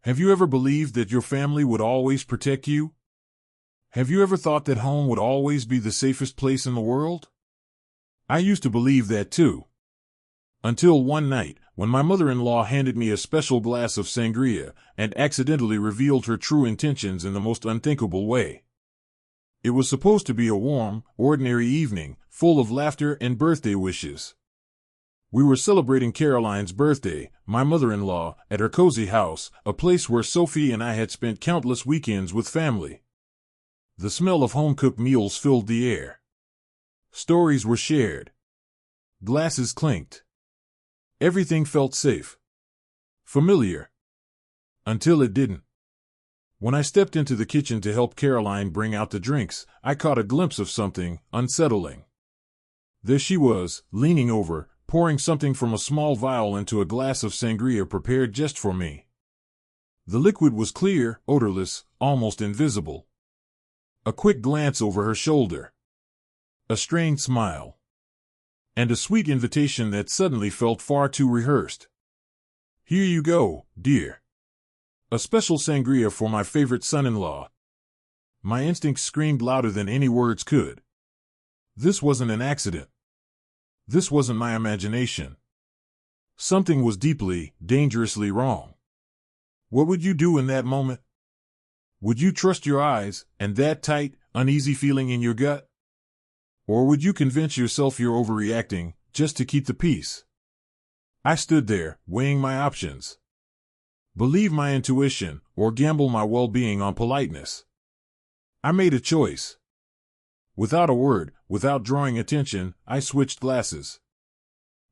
Have you ever believed that your family would always protect you? Have you ever thought that home would always be the safest place in the world? I used to believe that too. Until one night, when my mother-in-law handed me a special glass of sangria and accidentally revealed her true intentions in the most unthinkable way. It was supposed to be a warm, ordinary evening, full of laughter and birthday wishes. We were celebrating Caroline's birthday, my mother-in-law, at her cozy house, a place where Sophie and I had spent countless weekends with family. The smell of home-cooked meals filled the air. Stories were shared. Glasses clinked. Everything felt safe. Familiar. Until it didn't. When I stepped into the kitchen to help Caroline bring out the drinks, I caught a glimpse of something unsettling. There she was, leaning over, pouring something from a small vial into a glass of sangria prepared just for me. The liquid was clear, odorless, almost invisible. A quick glance over her shoulder. A strained smile. And a sweet invitation that suddenly felt far too rehearsed. Here you go, dear. A special sangria for my favorite son-in-law. My instincts screamed louder than any words could. This wasn't an accident. This wasn't my imagination. Something was deeply, dangerously wrong. What would you do in that moment? Would you trust your eyes and that tight, uneasy feeling in your gut? Or would you convince yourself you're overreacting just to keep the peace? I stood there, weighing my options. Believe my intuition, or gamble my well-being on politeness. I made a choice. Without a word, without drawing attention, I switched glasses.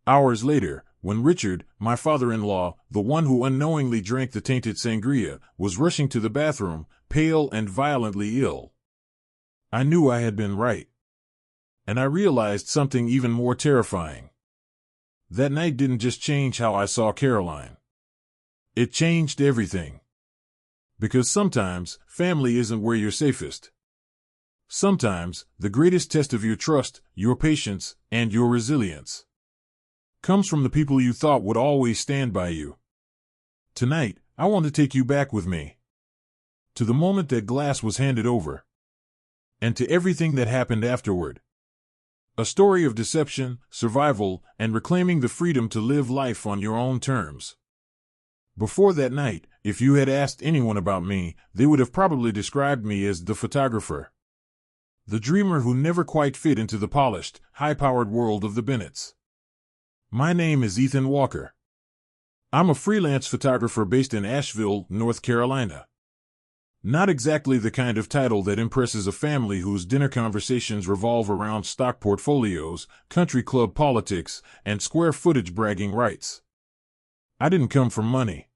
Hours later, when Richard, my father-in-law, the one who unknowingly drank the tainted sangria, was rushing to the bathroom, pale and violently ill, I knew I had been right. And I realized something even more terrifying. That night didn't just change how I saw Caroline. It changed everything. Because sometimes, family isn't where you're safest. Sometimes, the greatest test of your trust, your patience, and your resilience comes from the people you thought would always stand by you. Tonight, I want to take you back with me. To the moment that glass was handed over. And to everything that happened afterward. A story of deception, survival, and reclaiming the freedom to live life on your own terms. Before that night, if you had asked anyone about me, they would have probably described me as the photographer. The dreamer who never quite fit into the polished, high-powered world of the Bennetts. My name is Ethan Walker. I'm a freelance photographer based in Asheville, North Carolina. Not exactly the kind of title that impresses a family whose dinner conversations revolve around stock portfolios, country club politics, and square footage bragging rights. I didn't come from money.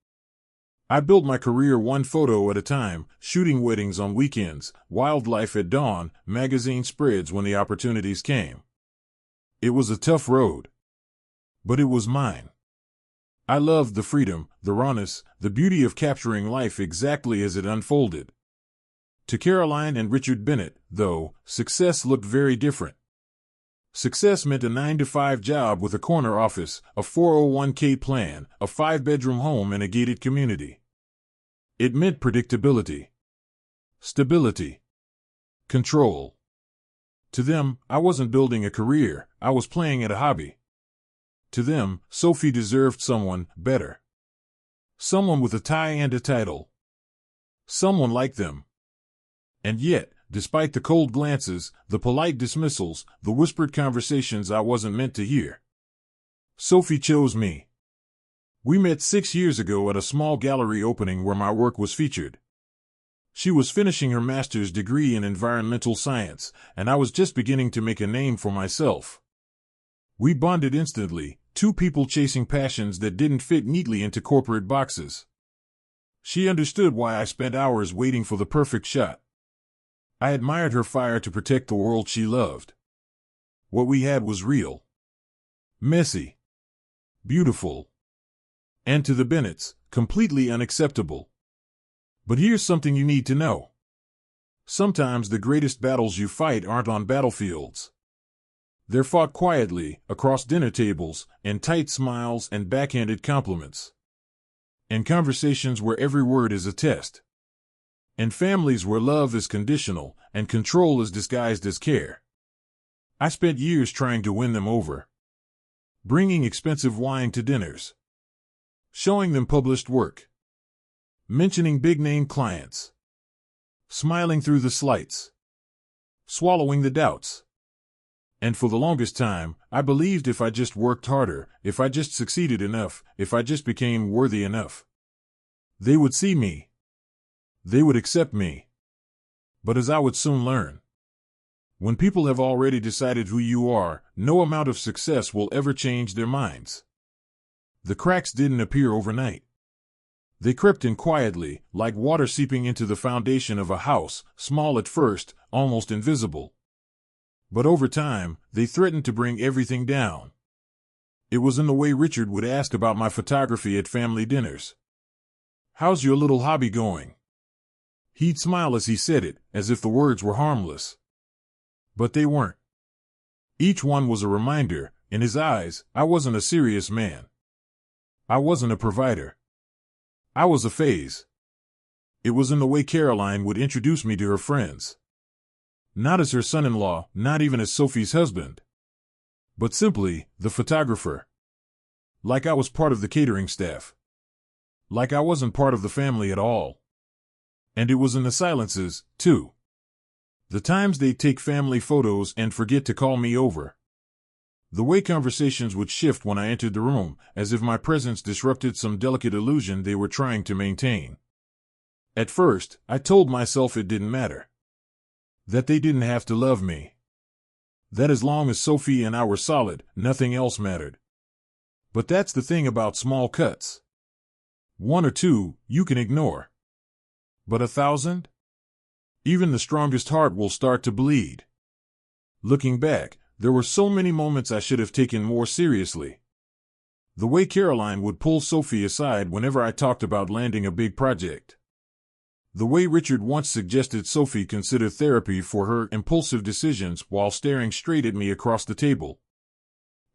I built my career one photo at a time, shooting weddings on weekends, wildlife at dawn, magazine spreads when the opportunities came. It was a tough road. But it was mine. I loved the freedom, the rawness, the beauty of capturing life exactly as it unfolded. To Caroline and Richard Bennett, though, success looked very different. Success meant a 9-to-5 job with a corner office, a 401k plan, a 5-bedroom home and a gated community. It meant predictability, stability, control. To them, I wasn't building a career, I was playing at a hobby. To them, Sophie deserved someone better. Someone with a tie and a title. Someone like them. And yet, despite the cold glances, the polite dismissals, the whispered conversations I wasn't meant to hear, Sophie chose me. We met 6 years ago at a small gallery opening where my work was featured. She was finishing her master's degree in environmental science, and I was just beginning to make a name for myself. We bonded instantly, two people chasing passions that didn't fit neatly into corporate boxes. She understood why I spent hours waiting for the perfect shot. I admired her fire to protect the world she loved. What we had was real. Messy. Beautiful. And to the Bennetts, completely unacceptable. But here's something you need to know. Sometimes the greatest battles you fight aren't on battlefields. They're fought quietly, across dinner tables, in tight smiles and backhanded compliments. and conversations where every word is a test, and families where love is conditional and control is disguised as care. I spent years trying to win them over, bringing expensive wine to dinners, showing them published work, mentioning big-name clients, smiling through the slights, swallowing the doubts. And for the longest time, I believed if I just worked harder, if I just succeeded enough, if I just became worthy enough, they would see me. They would accept me. But as I would soon learn, when people have already decided who you are, no amount of success will ever change their minds. The cracks didn't appear overnight. They crept in quietly, like water seeping into the foundation of a house, small at first, almost invisible. But over time, they threatened to bring everything down. It was in the way Richard would ask about my photography at family dinners. "How's your little hobby going?" He'd smile as he said it, as if the words were harmless. But they weren't. Each one was a reminder. In his eyes, I wasn't a serious man. I wasn't a provider. I was a phase. It was in the way Caroline would introduce me to her friends. Not as her son-in-law, not even as Sophie's husband, but simply the photographer. Like I was part of the catering staff. Like I wasn't part of the family at all. And it was in the silences, too. The times they'd take family photos and forget to call me over. The way conversations would shift when I entered the room, as if my presence disrupted some delicate illusion they were trying to maintain. At first, I told myself it didn't matter. That they didn't have to love me. That as long as Sophie and I were solid, nothing else mattered. But that's the thing about small cuts. 1 or 2, you can ignore. But 1,000? Even the strongest heart will start to bleed. Looking back, there were so many moments I should have taken more seriously. The way Caroline would pull Sophie aside whenever I talked about landing a big project. The way Richard once suggested Sophie consider therapy for her impulsive decisions while staring straight at me across the table.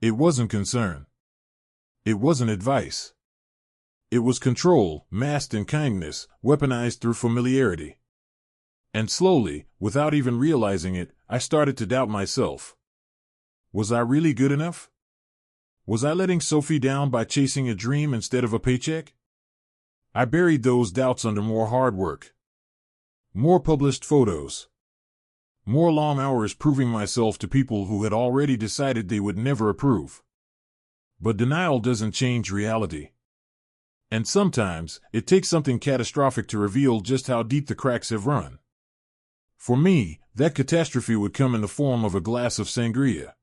It wasn't concern. It wasn't advice. It was control, masked in kindness, weaponized through familiarity. And slowly, without even realizing it, I started to doubt myself. Was I really good enough? Was I letting Sophie down by chasing a dream instead of a paycheck? I buried those doubts under more hard work. More published photos. More long hours proving myself to people who had already decided they would never approve. But denial doesn't change reality. And sometimes, it takes something catastrophic to reveal just how deep the cracks have run. For me, that catastrophe would come in the form of a glass of sangria.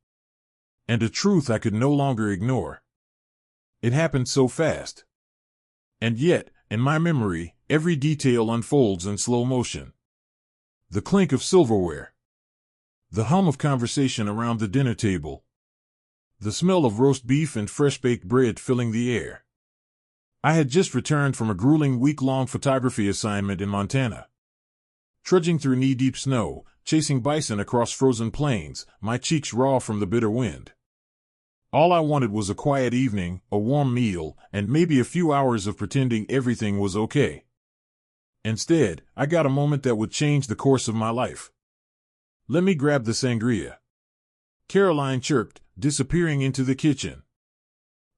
And a truth I could no longer ignore. It happened so fast. And yet, in my memory, every detail unfolds in slow motion. The clink of silverware. The hum of conversation around the dinner table. The smell of roast beef and fresh-baked bread filling the air. I had just returned from a grueling week-long photography assignment in Montana. Trudging through knee-deep snow, chasing bison across frozen plains, my cheeks raw from the bitter wind. All I wanted was a quiet evening, a warm meal, and maybe a few hours of pretending everything was okay. Instead, I got a moment that would change the course of my life. "Let me grab the sangria," Caroline chirped, disappearing into the kitchen.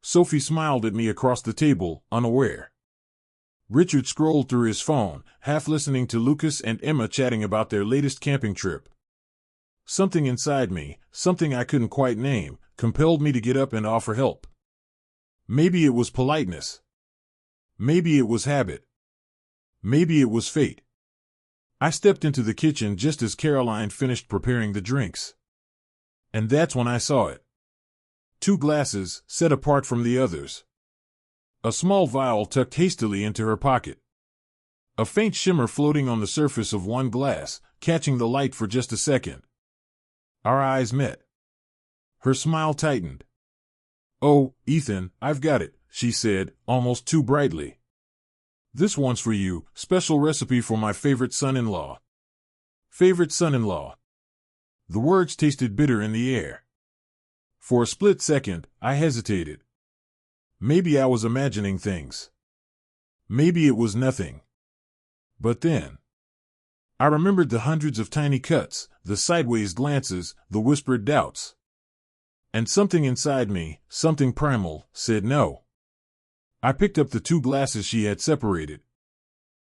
Sophie smiled at me across the table, unaware. Richard scrolled through his phone, half listening to Lucas and Emma chatting about their latest camping trip. Something inside me, something I couldn't quite name, compelled me to get up and offer help. Maybe it was politeness. Maybe it was habit. Maybe it was fate. I stepped into the kitchen just as Caroline finished preparing the drinks. And that's when I saw it. 2 glasses, set apart from the others. A small vial tucked hastily into her pocket. A faint shimmer floating on the surface of one glass, catching the light for just a second. Our eyes met. Her smile tightened. "Oh, Ethan, I've got it," she said, almost too brightly. "This one's for you, special recipe for my favorite son-in-law." Favorite son-in-law. The words tasted bitter in the air. For a split second, I hesitated. Maybe I was imagining things. Maybe it was nothing. But then I remembered the hundreds of tiny cuts, the sideways glances, the whispered doubts. And something inside me, something primal, said no. I picked up the 2 glasses she had separated.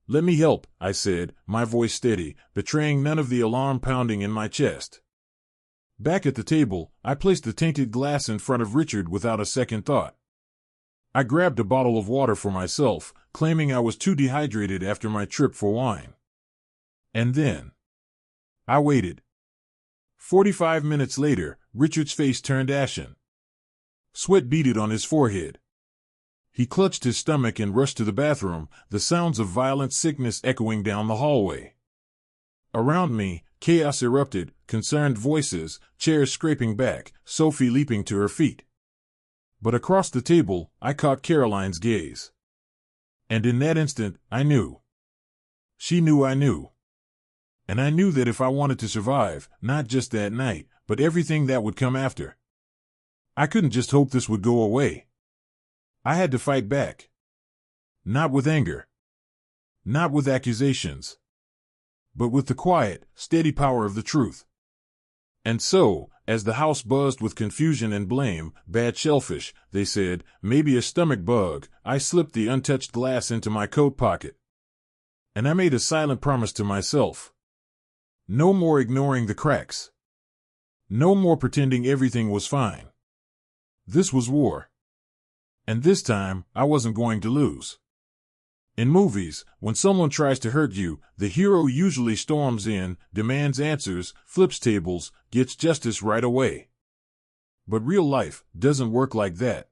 "Let me help," I said, my voice steady, betraying none of the alarm pounding in my chest. Back at the table, I placed the tainted glass in front of Richard without a second thought. I grabbed a bottle of water for myself, claiming I was too dehydrated after my trip for wine. And then I waited. 45 minutes later, Richard's face turned ashen. Sweat beaded on his forehead. He clutched his stomach and rushed to the bathroom, the sounds of violent sickness echoing down the hallway. Around me, chaos erupted, concerned voices, chairs scraping back, Sophie leaping to her feet. But across the table, I caught Caroline's gaze. And in that instant, I knew. She knew I knew. And I knew that if I wanted to survive, not just that night, but everything that would come after, I couldn't just hope this would go away. I had to fight back. Not with anger. Not with accusations. But with the quiet, steady power of the truth. And so, as the house buzzed with confusion and blame, "Bad shellfish," they said, "maybe a stomach bug," I slipped the untouched glass into my coat pocket. And I made a silent promise to myself. No more ignoring the cracks. No more pretending everything was fine. This was war. And this time, I wasn't going to lose. In movies, when someone tries to hurt you, the hero usually storms in, demands answers, flips tables, gets justice right away. But real life doesn't work like that.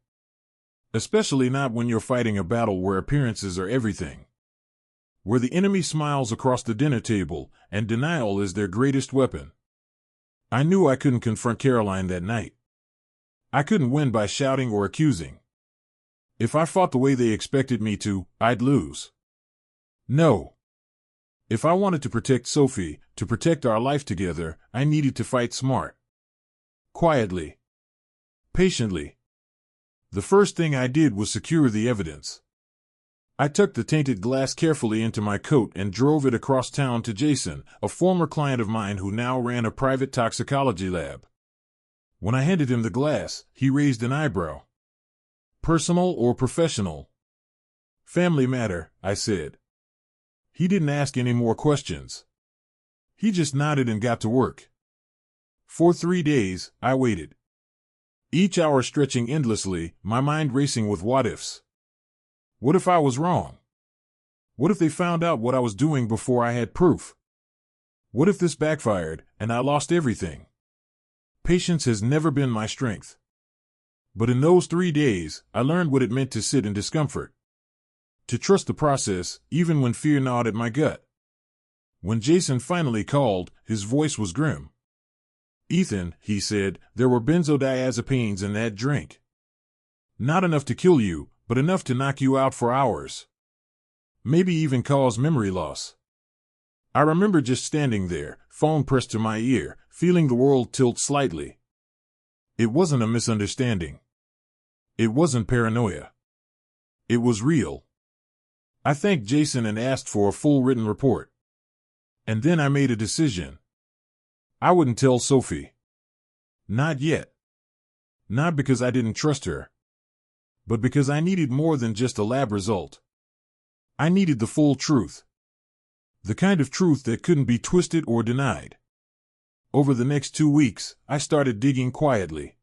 Especially not when you're fighting a battle where appearances are everything. Where the enemy smiles across the dinner table, and denial is their greatest weapon. I knew I couldn't confront Caroline that night. I couldn't win by shouting or accusing. If I fought the way they expected me to, I'd lose. No. If I wanted to protect Sophie, to protect our life together, I needed to fight smart. Quietly. Patiently. The first thing I did was secure the evidence. I tucked the tainted glass carefully into my coat and drove it across town to Jason, a former client of mine who now ran a private toxicology lab. When I handed him the glass, he raised an eyebrow. "Personal or professional?" "Family matter," I said. He didn't ask any more questions. He just nodded and got to work. For 3 days, I waited. Each hour stretching endlessly, my mind racing with what-ifs. What if I was wrong? What if they found out what I was doing before I had proof? What if this backfired, and I lost everything? Patience has never been my strength. But in those 3 days, I learned what it meant to sit in discomfort. To trust the process, even when fear gnawed at my gut. When Jason finally called, his voice was grim. "Ethan," he said, "there were benzodiazepines in that drink. Not enough to kill you, but enough to knock you out for hours. Maybe even cause memory loss." I remember just standing there, phone pressed to my ear, feeling the world tilt slightly. It wasn't a misunderstanding. It wasn't paranoia. It was real. I thanked Jason and asked for a full written report. And then I made a decision. I wouldn't tell Sophie. Not yet. Not because I didn't trust her. But because I needed more than just a lab result. I needed the full truth. The kind of truth that couldn't be twisted or denied. Over the next 2 weeks, I started digging quietly.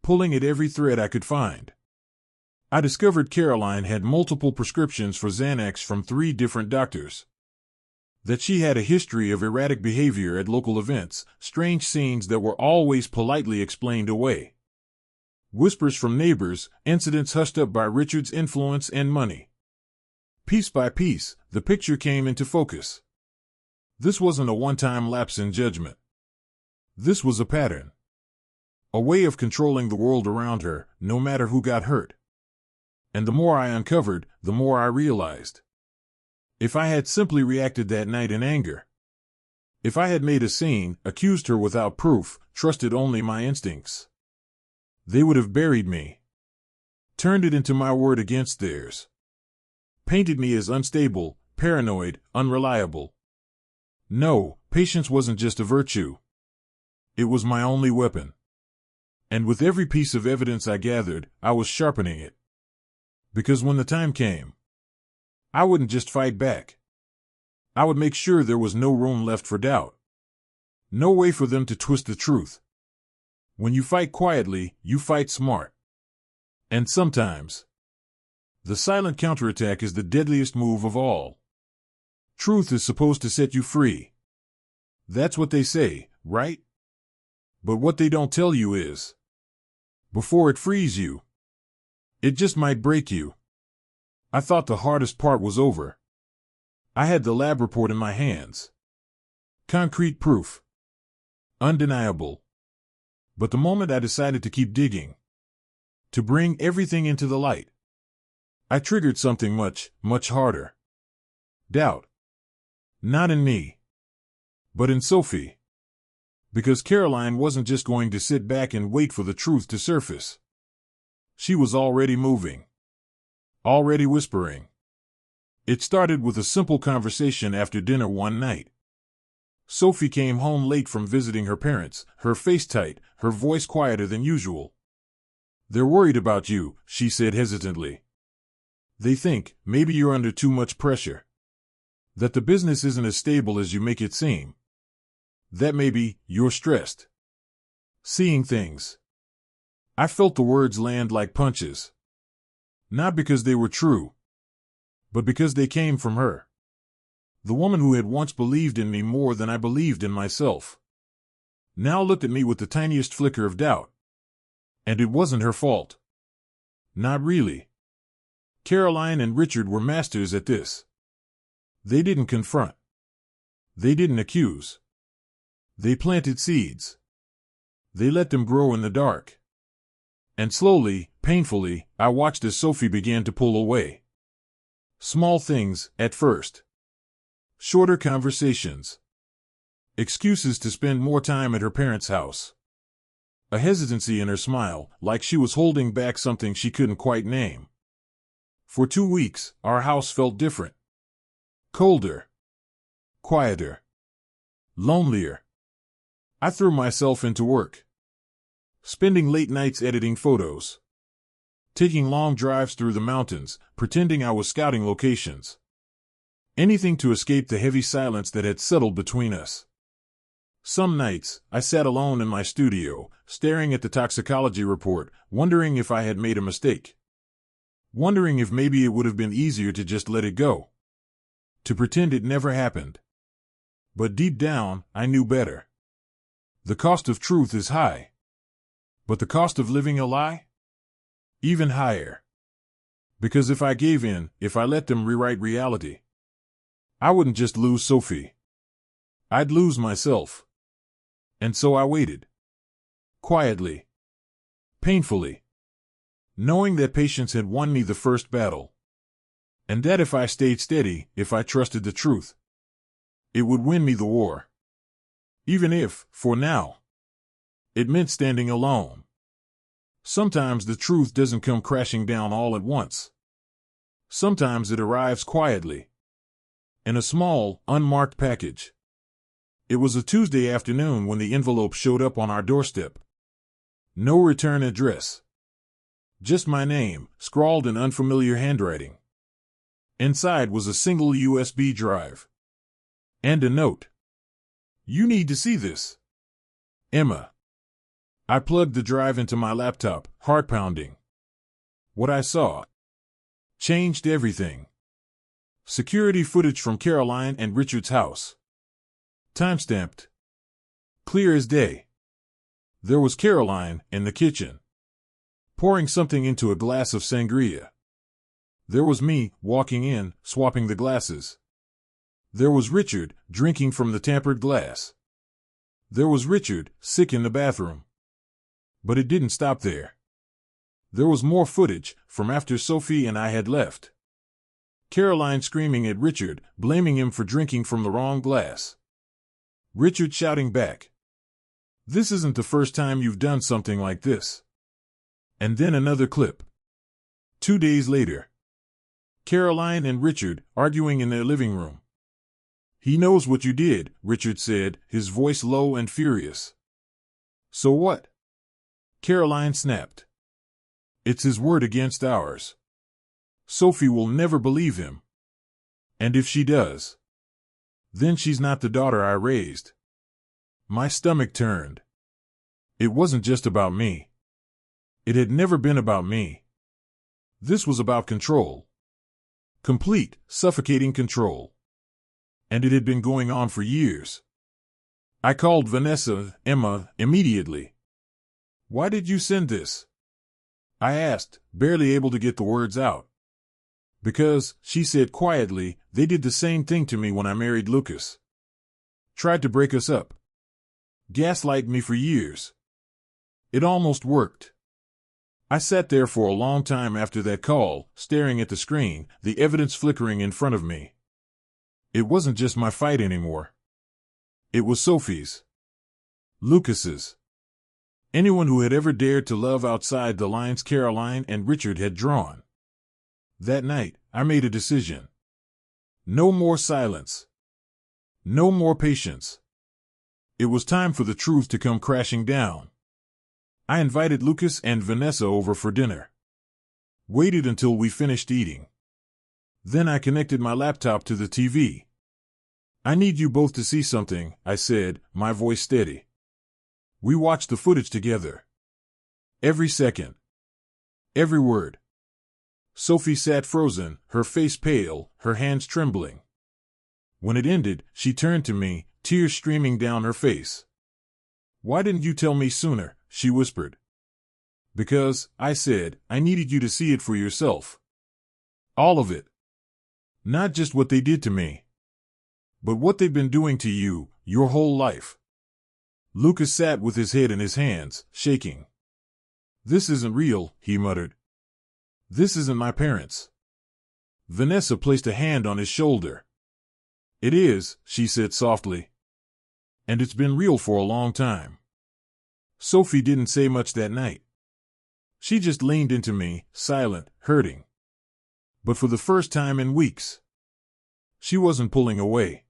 Pulling at every thread I could find. I discovered Caroline had multiple prescriptions for Xanax from 3 different doctors. That she had a history of erratic behavior at local events, strange scenes that were always politely explained away. Whispers from neighbors, incidents hushed up by Richard's influence and money. Piece by piece, the picture came into focus. This wasn't a one-time lapse in judgment. This was a pattern. A way of controlling the world around her, no matter who got hurt. And the more I uncovered, the more I realized. If I had simply reacted that night in anger, if I had made a scene, accused her without proof, trusted only my instincts, they would have buried me. Turned it into my word against theirs. painted me as unstable, paranoid, unreliable. No, patience wasn't just a virtue. It was my only weapon. And with every piece of evidence I gathered, I was sharpening it. Because when the time came, I wouldn't just fight back. I would make sure there was no room left for doubt. No way for them to twist the truth. When you fight quietly, you fight smart. And sometimes, the silent counterattack is the deadliest move of all. Truth is supposed to set you free. That's what they say, right? But what they don't tell you is, before it frees you, it just might break you. I thought the hardest part was over. I had the lab report in my hands. Concrete proof. Undeniable. But the moment I decided to keep digging, to bring everything into the light, I triggered something much, much harder. Doubt. Not in me, but in Sophie. Because Caroline wasn't just going to sit back and wait for the truth to surface. She was already moving. Already whispering. It started with a simple conversation after dinner one night. Sophie came home late from visiting her parents, her face tight, her voice quieter than usual. "They're worried about you," she said hesitantly. "They think maybe you're under too much pressure. That the business isn't as stable as you make it seem. That maybe you're stressed. Seeing things." I felt the words land like punches. Not because they were true, but because they came from her. The woman who had once believed in me more than I believed in myself, now looked at me with the tiniest flicker of doubt. And it wasn't her fault. Not really. Caroline and Richard were masters at this. They didn't confront. They didn't accuse. They planted seeds. They let them grow in the dark. And slowly, painfully, I watched as Sophie began to pull away. Small things, at first. Shorter conversations. Excuses to spend more time at her parents' house. A hesitancy in her smile, like she was holding back something she couldn't quite name. For 2 weeks, our house felt different. Colder. Quieter. Lonelier. I threw myself into work. Spending late nights editing photos. Taking long drives through the mountains, pretending I was scouting locations. Anything to escape the heavy silence that had settled between us. Some nights, I sat alone in my studio, staring at the toxicology report, wondering if I had made a mistake. Wondering if maybe it would have been easier to just let it go. To pretend it never happened. But deep down, I knew better. The cost of truth is high. But the cost of living a lie? Even higher. Because if I gave in, if I let them rewrite reality, I wouldn't just lose Sophie. I'd lose myself. And so I waited. Quietly. Painfully. Knowing that patience had won me the first battle. And that if I stayed steady, if I trusted the truth, it would win me the war. Even if, for now, it meant standing alone. Sometimes the truth doesn't come crashing down all at once. Sometimes it arrives quietly. In a small, unmarked package. It was a Tuesday afternoon when the envelope showed up on our doorstep. No return address. Just my name, scrawled in unfamiliar handwriting. Inside was a single USB drive. And a note. "You need to see this. Emma." I plugged the drive into my laptop, heart pounding. What I saw changed everything. Security footage from Caroline and Richard's house. Timestamped. Clear as day. There was Caroline in the kitchen, pouring something into a glass of sangria. There was me, walking in, swapping the glasses. There was Richard, drinking from the tampered glass. There was Richard, sick in the bathroom. But it didn't stop there. There was more footage, from after Sophie and I had left. Caroline screaming at Richard, blaming him for drinking from the wrong glass. Richard shouting back, "This isn't the first time you've done something like this." And then another clip. 2 days later. Caroline and Richard arguing in their living room. "He knows what you did," Richard said, his voice low and furious. "So what?" Caroline snapped. "It's his word against ours. Sophie will never believe him. And if she does, then she's not the daughter I raised." My stomach turned. It wasn't just about me. It had never been about me. This was about control. Complete, suffocating control. And it had been going on for years. I called Emma, immediately. "Why did you send this?" I asked, barely able to get the words out. "Because," she said quietly, "they did the same thing to me when I married Lucas. Tried to break us up. Gaslight me for years. It almost worked." I sat there for a long time after that call, staring at the screen, the evidence flickering in front of me. It wasn't just my fight anymore. It was Sophie's. Lucas's. Anyone who had ever dared to love outside the lines Caroline and Richard had drawn. That night, I made a decision. No more silence. No more patience. It was time for the truth to come crashing down. I invited Lucas and Vanessa over for dinner. Waited until we finished eating. Then I connected my laptop to the TV. "I need you both to see something," I said, my voice steady. We watched the footage together. Every second. Every word. Sophie sat frozen, her face pale, her hands trembling. When it ended, she turned to me, tears streaming down her face. "Why didn't you tell me sooner?" she whispered. "Because," I said, "I needed you to see it for yourself. All of it. Not just what they did to me, but what they've been doing to you, your whole life." Lucas sat with his head in his hands, shaking. "This isn't real," he muttered. "This isn't my parents." Vanessa placed a hand on his shoulder. "It is," she said softly. "And it's been real for a long time." Sophie didn't say much that night. She just leaned into me, silent, hurting. But for the first time in weeks, she wasn't pulling away.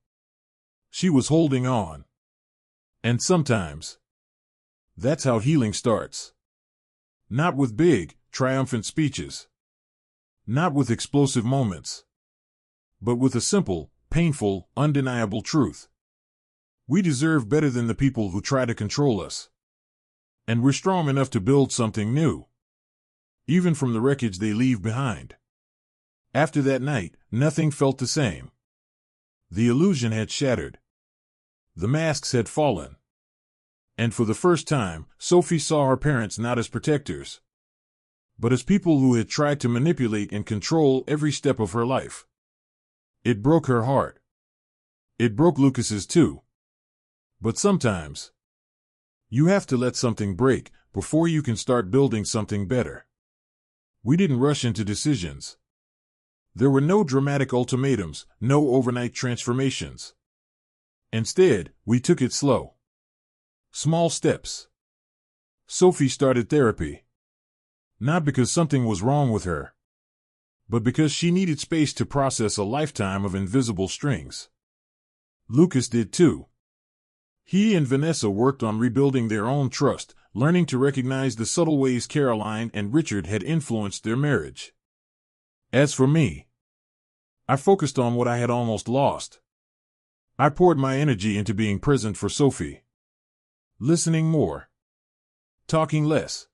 She was holding on. And sometimes, that's how healing starts. Not with big, triumphant speeches. Not with explosive moments. But with a simple, painful, undeniable truth. We deserve better than the people who try to control us. And we're strong enough to build something new. Even from the wreckage they leave behind. After that night, nothing felt the same. The illusion had shattered. The masks had fallen. And for the first time, Sophie saw her parents not as protectors, but as people who had tried to manipulate and control every step of her life. It broke her heart. It broke Lucas's too. But sometimes, you have to let something break before you can start building something better. We didn't rush into decisions. There were no dramatic ultimatums, no overnight transformations. Instead, we took it slow. Small steps. Sophie started therapy. Not because something was wrong with her, but because she needed space to process a lifetime of invisible strings. Lucas did too. He and Vanessa worked on rebuilding their own trust, learning to recognize the subtle ways Caroline and Richard had influenced their marriage. As for me, I focused on what I had almost lost. I poured my energy into being present for Sophie. Listening more. Talking less.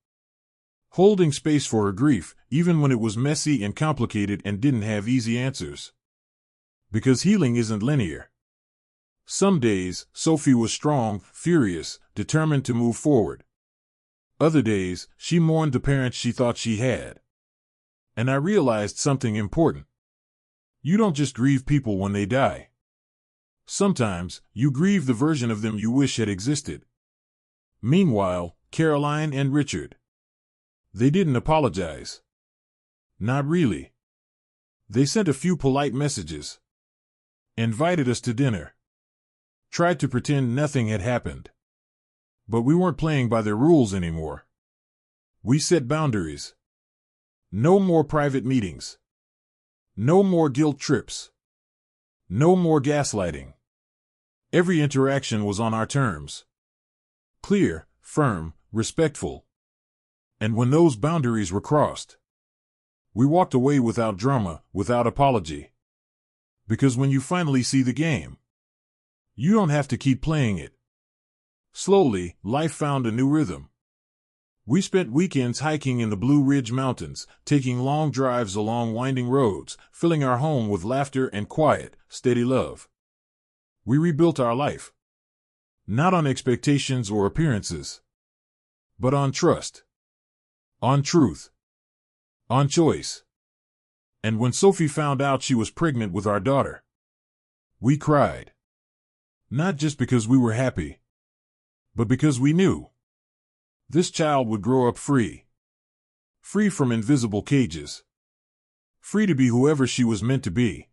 Holding space for her grief, even when it was messy and complicated and didn't have easy answers. Because healing isn't linear. Some days, Sophie was strong, furious, determined to move forward. Other days, she mourned the parents she thought she had. And I realized something important. You don't just grieve people when they die. Sometimes, you grieve the version of them you wish had existed. Meanwhile, Caroline and Richard. They didn't apologize. Not really. They sent a few polite messages. Invited us to dinner. Tried to pretend nothing had happened. But we weren't playing by their rules anymore. We set boundaries. No more private meetings. No more guilt trips. No more gaslighting. Every interaction was on our terms. Clear, firm, respectful. And when those boundaries were crossed, we walked away without drama, without apology. Because when you finally see the game, you don't have to keep playing it. Slowly, life found a new rhythm. We spent weekends hiking in the Blue Ridge Mountains, taking long drives along winding roads, filling our home with laughter and quiet, steady love. We rebuilt our life. Not on expectations or appearances, but on trust, on truth, on choice. And when Sophie found out she was pregnant with our daughter, we cried. Not just because we were happy, but because we knew this child would grow up free. Free from invisible cages. Free to be whoever she was meant to be.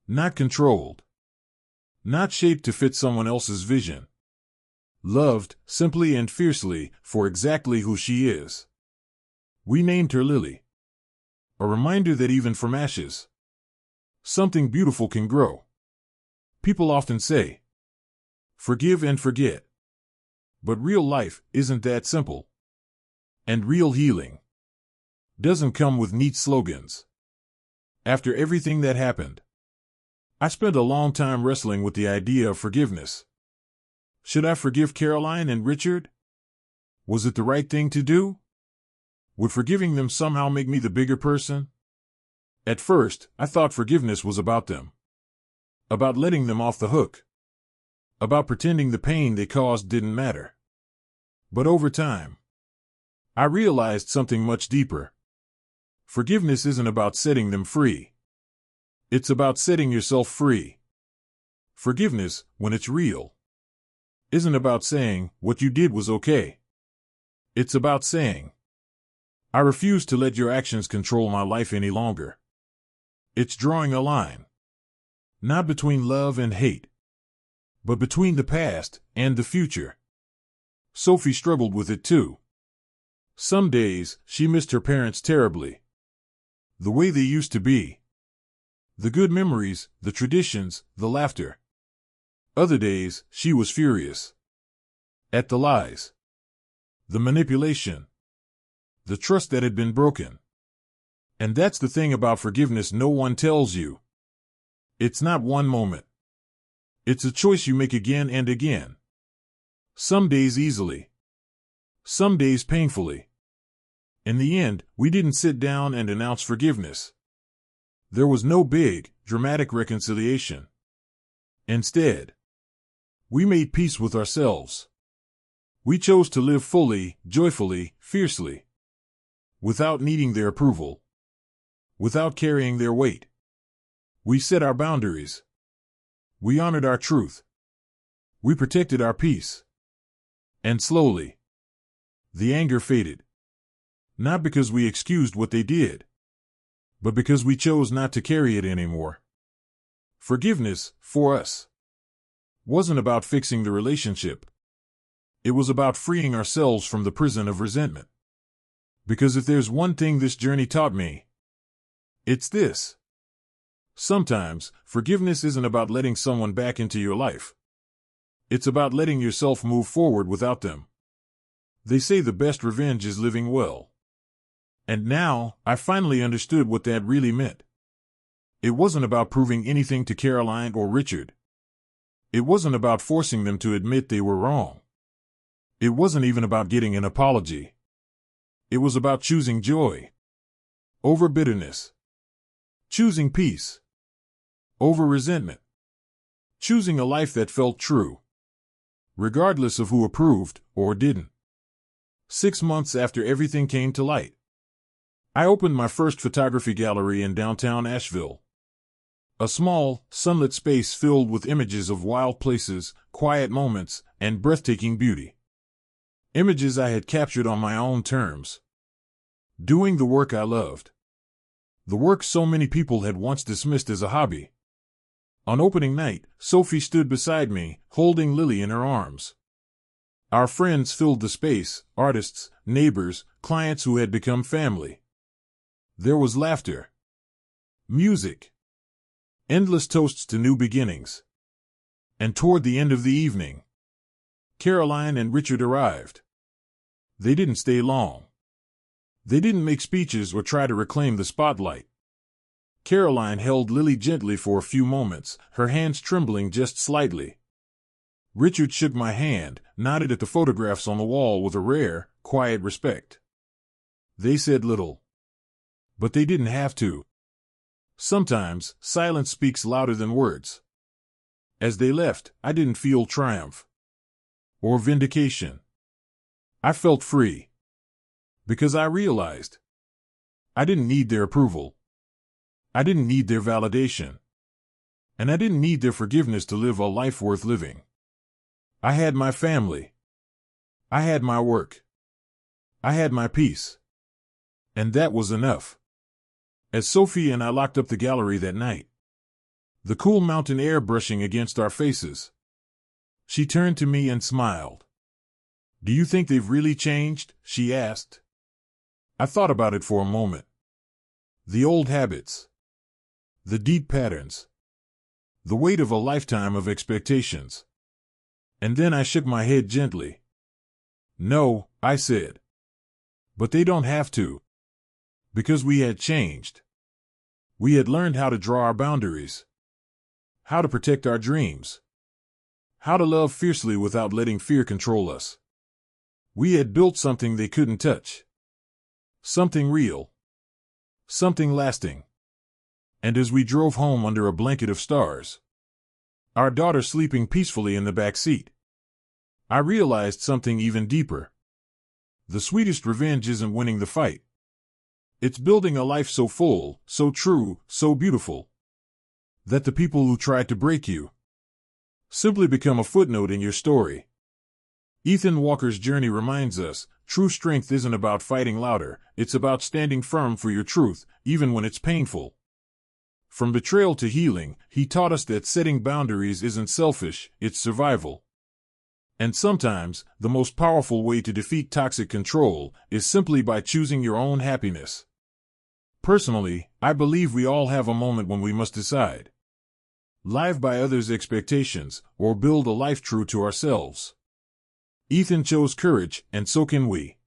Not controlled. Not shaped to fit someone else's vision. Loved, simply and fiercely, for exactly who she is. We named her Lily. A reminder that even from ashes, something beautiful can grow. People often say, forgive and forget. But real life isn't that simple. And real healing doesn't come with neat slogans. After everything that happened, I spent a long time wrestling with the idea of forgiveness. Should I forgive Caroline and Richard? Was it the right thing to do? Would forgiving them somehow make me the bigger person? At first, I thought forgiveness was about them. About letting them off the hook. About pretending the pain they caused didn't matter. But over time, I realized something much deeper. Forgiveness isn't about setting them free. It's about setting yourself free. Forgiveness, when it's real, isn't about saying what you did was okay. It's about saying, I refuse to let your actions control my life any longer. It's drawing a line, not between love and hate, but between the past and the future. Sophie struggled with it too. Some days, she missed her parents terribly. The way they used to be. The good memories, the traditions, the laughter. Other days, she was furious. At the lies. The manipulation. The trust that had been broken. And that's the thing about forgiveness no one tells you. It's not one moment. It's a choice you make again and again. Some days easily. Some days painfully. In the end, we didn't sit down and announce forgiveness. There was no big, dramatic reconciliation. Instead, we made peace with ourselves. We chose to live fully, joyfully, fiercely. Without needing their approval. Without carrying their weight. We set our boundaries. We honored our truth. We protected our peace. And slowly, the anger faded. Not because we excused what they did, but because we chose not to carry it anymore. Forgiveness, for us, wasn't about fixing the relationship. It was about freeing ourselves from the prison of resentment. Because if there's one thing this journey taught me, it's this. Sometimes, forgiveness isn't about letting someone back into your life. It's about letting yourself move forward without them. They say the best revenge is living well. And now, I finally understood what that really meant. It wasn't about proving anything to Caroline or Richard. It wasn't about forcing them to admit they were wrong. It wasn't even about getting an apology. It was about choosing joy over bitterness. Choosing peace over resentment. Choosing a life that felt true, regardless of who approved or didn't. 6 months after everything came to light, I opened my first photography gallery in downtown Asheville. A small, sunlit space filled with images of wild places, quiet moments, and breathtaking beauty. Images I had captured on my own terms. Doing the work I loved. The work so many people had once dismissed as a hobby. On opening night, Sophie stood beside me, holding Lily in her arms. Our friends filled the space, artists, neighbors, clients who had become family. There was laughter. Music. Endless toasts to new beginnings. And toward the end of the evening, Caroline and Richard arrived. They didn't stay long. They didn't make speeches or try to reclaim the spotlight. Caroline held Lily gently for a few moments, her hands trembling just slightly. Richard shook my hand, nodded at the photographs on the wall with a rare, quiet respect. They said little. But they didn't have to. Sometimes, silence speaks louder than words. As they left, I didn't feel triumph. Or vindication. I felt free. Because I realized I didn't need their approval. I didn't need their validation. And I didn't need their forgiveness to live a life worth living. I had my family. I had my work. I had my peace. And that was enough. As Sophie and I locked up the gallery that night, the cool mountain air brushing against our faces, she turned to me and smiled. "Do you think they've really changed?" she asked. I thought about it for a moment. The old habits. The deep patterns. The weight of a lifetime of expectations. And then I shook my head gently. "No," I said. "But they don't have to." Because we had changed. We had learned how to draw our boundaries. How to protect our dreams. How to love fiercely without letting fear control us. We had built something they couldn't touch. Something real. Something lasting. And as we drove home under a blanket of stars, our daughter sleeping peacefully in the back seat, I realized something even deeper. The sweetest revenge isn't winning the fight. It's building a life so full, so true, so beautiful, that the people who tried to break you simply become a footnote in your story. Ethan Walker's journey reminds us, true strength isn't about fighting louder, it's about standing firm for your truth, even when it's painful. From betrayal to healing, he taught us that setting boundaries isn't selfish, it's survival. And sometimes, the most powerful way to defeat toxic control is simply by choosing your own happiness. Personally, I believe we all have a moment when we must decide. Live by others' expectations, or build a life true to ourselves. Ethan chose courage, and so can we.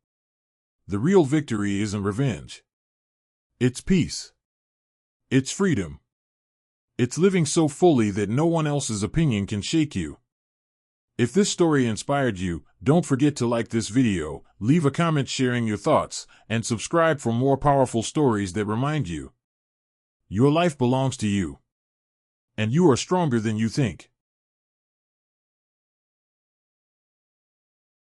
The real victory isn't revenge. It's peace. It's freedom. It's living so fully that no one else's opinion can shake you. If this story inspired you, don't forget to like this video, leave a comment sharing your thoughts, and subscribe for more powerful stories that remind you your life belongs to you. And you are stronger than you think.